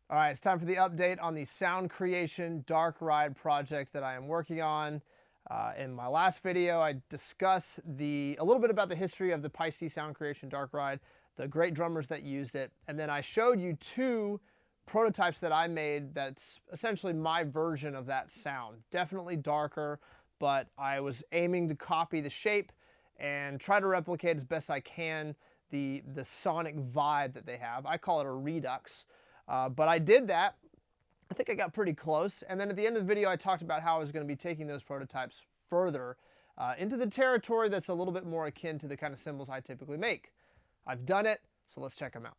All right, it's time for the update on the sound creation dark ride project that I am working on. In my last video, I discussed a little bit about the history of the pt.2 sound creation dark ride, the great drummers that used it, and then I showed you two prototypes that I made that's essentially my version of that sound. Definitely darker, but I was aiming to copy the shape and try to replicate as best I can the sonic vibe that they have. I call it a redux. But I did that. I think I got pretty close. And then at the end of the video, I talked about how I was going to be taking those prototypes further into the territory that's a little bit more akin to the kind of cymbals I typically make. I've done it, so let's check them out.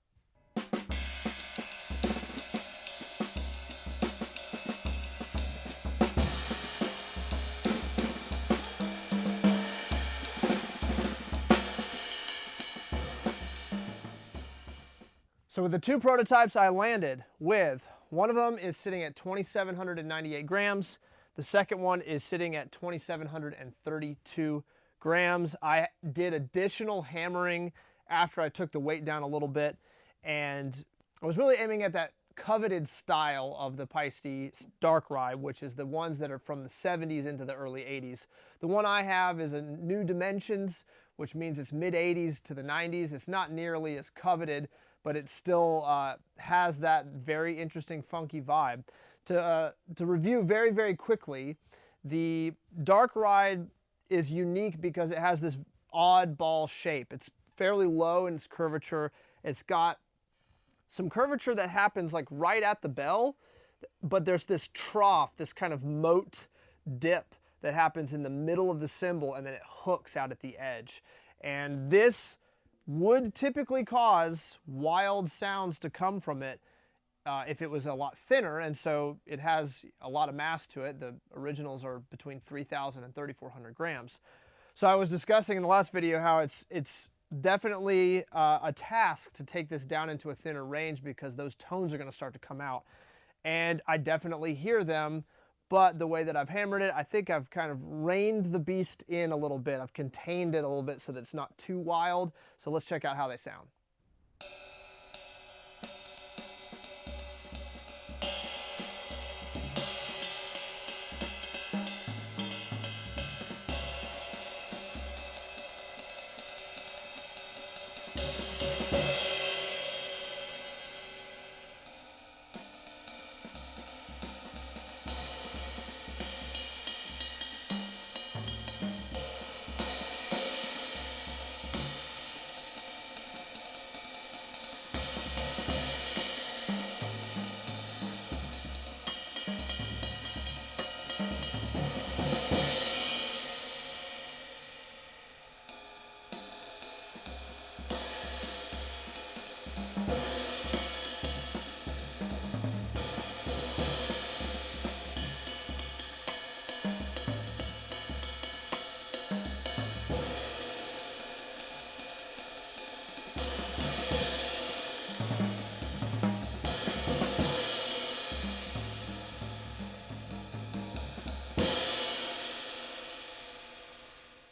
So with the two prototypes I landed with, one of them is sitting at 2,798 grams. The second one is sitting at 2,732 grams. I did additional hammering after I took the weight down a little bit, and I was really aiming at that coveted style of the pt.2 dark ride, which is the ones that are from the 70s into the early 80s. The one I have is a new dimensions, which means it's mid 80s to the 90s. It's not nearly as coveted, but it still has that very interesting funky vibe. To review very, very quickly, the dark ride is unique because it has this oddball shape. It's fairly low in its curvature. It's got some curvature that happens like right at the bell, but there's this trough, this kind of moat dip that happens in the middle of the cymbal, and then it hooks out at the edge. And this would typically cause wild sounds to come from it if it was a lot thinner, and so it has a lot of mass to it. The originals are between 3,000 and 3,400 grams. So I was discussing in the last video how it's definitely a task to take this down into a thinner range because those tones are going to start to come out. And I definitely hear them, but the way that I've hammered it, I think I've kind of reined the beast in a little bit. I've contained it a little bit so that it's not too wild. So let's check out how they sound.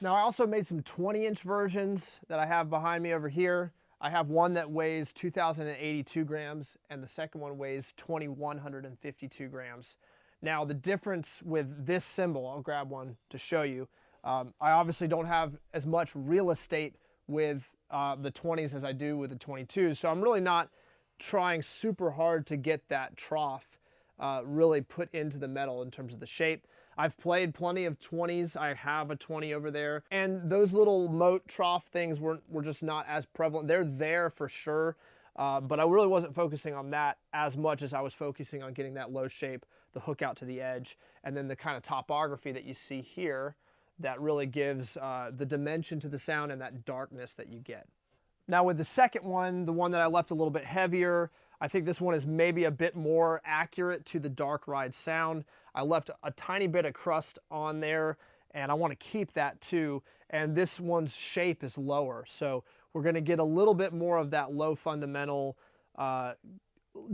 Now I also made some 20-inch versions that I have behind me over here. I have one that weighs 2,082 grams and the second one weighs 2,152 grams. Now the difference with this cymbal, I'll grab one to show you. I obviously don't have as much real estate with the 20s as I do with the 22s, so I'm really not trying super hard to get that trough really put into the metal in terms of the shape. I've played plenty of 20s. I have a 20 over there. And those little moat trough things were just not as prevalent. They're there for sure, but I really wasn't focusing on that as much as I was focusing on getting that low shape, the hook out to the edge, and then the kind of topography that you see here that really gives the dimension to the sound and that darkness that you get. Now with the second one, the one that I left a little bit heavier, I think this one is maybe a bit more accurate to the dark ride sound. I left a tiny bit of crust on there, and I want to keep that too. And this one's shape is lower, so we're going to get a little bit more of that low fundamental,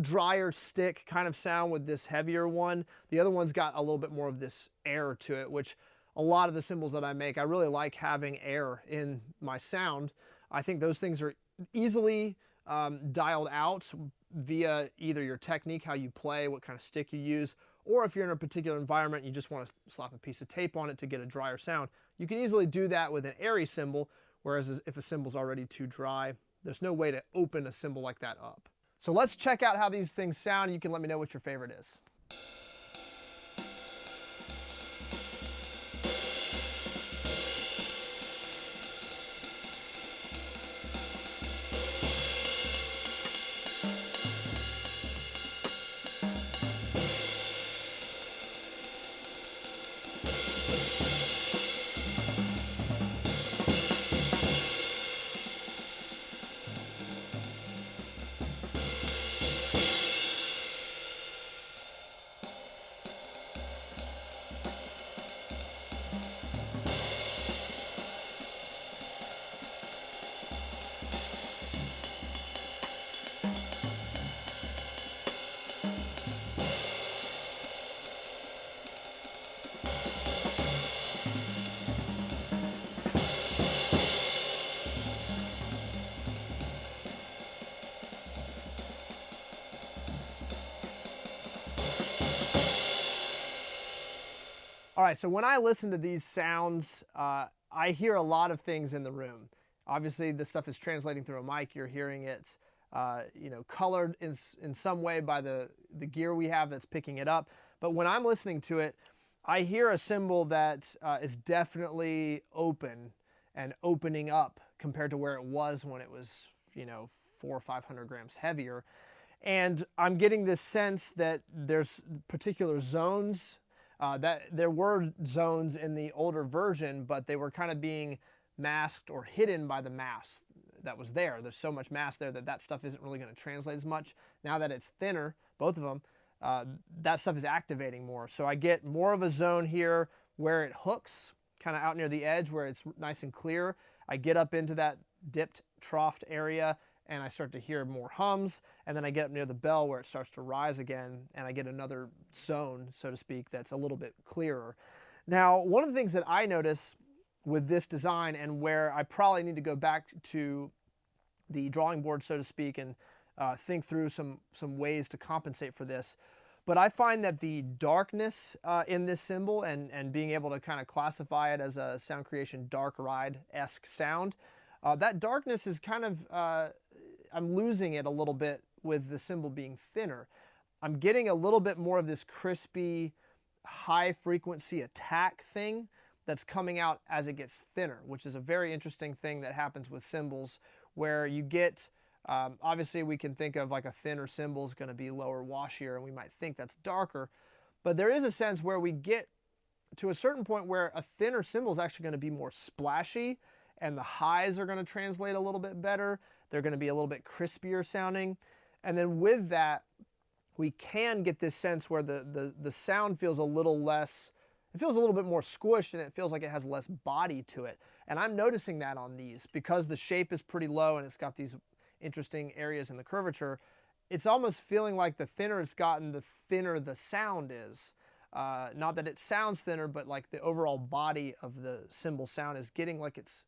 drier stick kind of sound with this heavier one. The other one's got a little bit more of this air to it, which a lot of the cymbals that I make, I really like having air in my sound. I think those things are easily dialed out via either your technique, how you play, what kind of stick you use, or if you're in a particular environment, you just want to slap a piece of tape on it to get a drier sound. You can easily do that with an airy cymbal, whereas if a cymbal's already too dry, there's no way to open a cymbal like that up. So let's check out how these things sound. You can let me know what your favorite is. All right, so when I listen to these sounds, I hear a lot of things in the room. Obviously, this stuff is translating through a mic. You're hearing it, colored in some way by the gear we have that's picking it up. But when I'm listening to it, I hear a cymbal that is definitely open and opening up compared to where it was when it was, 400 or 500 grams heavier. And I'm getting this sense that there's particular zones. That there were zones in the older version, but they were kind of being masked or hidden by the mass that was there. There's so much mass there that stuff isn't really going to translate as much. Now that it's thinner, both of them, that stuff is activating more. So I get more of a zone here where it hooks, kind of out near the edge where it's nice and clear. I get up into that dipped, troughed area, and I start to hear more hums, and then I get up near the bell where it starts to rise again, and I get another zone, so to speak, that's a little bit clearer. Now, one of the things that I notice with this design, and where I probably need to go back to the drawing board, so to speak, and think through some ways to compensate for this, but I find that the darkness in this cymbal, and being able to kind of classify it as a sound creation dark ride-esque sound, that darkness is kind of, I'm losing it a little bit with the cymbal being thinner. I'm getting a little bit more of this crispy, high frequency attack thing that's coming out as it gets thinner, which is a very interesting thing that happens with cymbals, where you get, obviously we can think of like a thinner cymbal is going to be lower washier, and we might think that's darker, but there is a sense where we get to a certain point where a thinner cymbal is actually going to be more splashy, and the highs are going to translate a little bit better. They're going to be a little bit crispier sounding. And then with that, we can get this sense where the sound feels a little less, it feels a little bit more squished, and it feels like it has less body to it. And I'm noticing that on these, because the shape is pretty low and it's got these interesting areas in the curvature. It's almost feeling like the thinner it's gotten, the thinner the sound is. Not that it sounds thinner, but like the overall body of the cymbal sound is getting like it's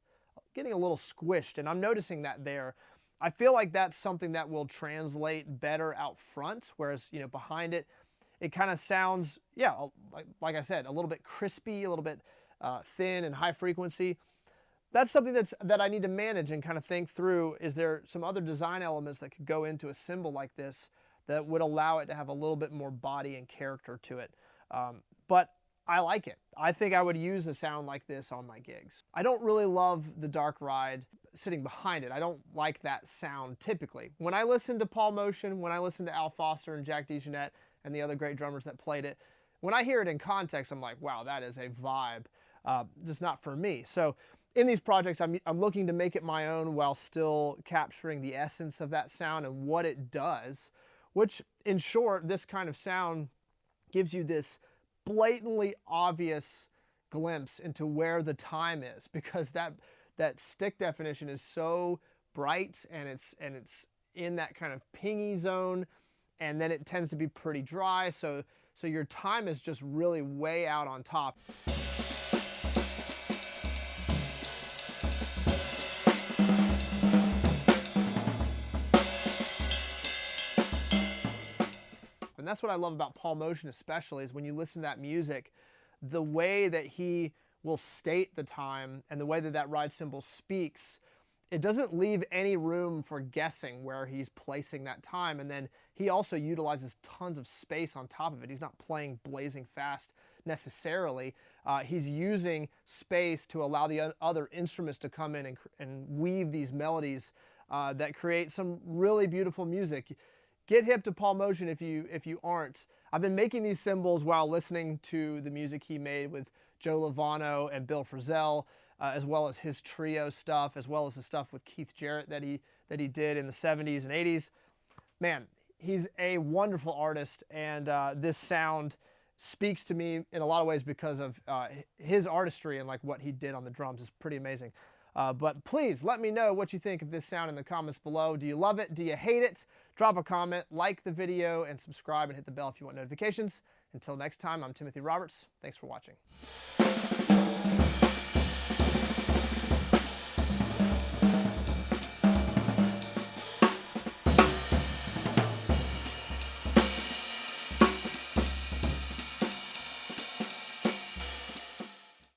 getting a little squished, and I'm noticing that there. I feel like that's something that will translate better out front, whereas, behind it, it kind of sounds, like I said, a little bit crispy, a little bit thin and high frequency. That's something that I need to manage and kind of think through. Is there some other design elements that could go into a cymbal like this that would allow it to have a little bit more body and character to it? But I like it. I think I would use a sound like this on my gigs. I don't really love the dark ride sitting behind it. I don't like that sound typically. When I listen to Paul Motion, when I listen to Al Foster and Jack DeJohnette and the other great drummers that played it, when I hear it in context, I'm like, wow, that is a vibe, just not for me. So in these projects, I'm looking to make it my own while still capturing the essence of that sound and what it does, which in short, this kind of sound gives you this blatantly obvious glimpse into where the time is, because that stick definition is so bright, and it's in that kind of pingy zone, and then it tends to be pretty dry, so your time is just really way out on top. And that's what I love about Paul Motian especially, is when you listen to that music, the way that he will state the time and the way that that ride cymbal speaks, it doesn't leave any room for guessing where he's placing that time. And then he also utilizes tons of space on top of it. He's not playing blazing fast necessarily. He's using space to allow the other instruments to come in and weave these melodies that create some really beautiful music. Get hip to Paul Motian if you aren't. I've been making these cymbals while listening to the music he made with Joe Lovano and Bill Frisell, as well as his trio stuff, as well as the stuff with Keith Jarrett that he did in the 70s and 80s. Man, he's a wonderful artist, and this sound speaks to me in a lot of ways because of his artistry, and like what he did on the drums is pretty amazing. But please let me know what you think of this sound in the comments below. Do you love it? Do you hate it? Drop a comment, like the video, and subscribe and hit the bell if you want notifications. Until next time, I'm Timothy Roberts. Thanks for watching.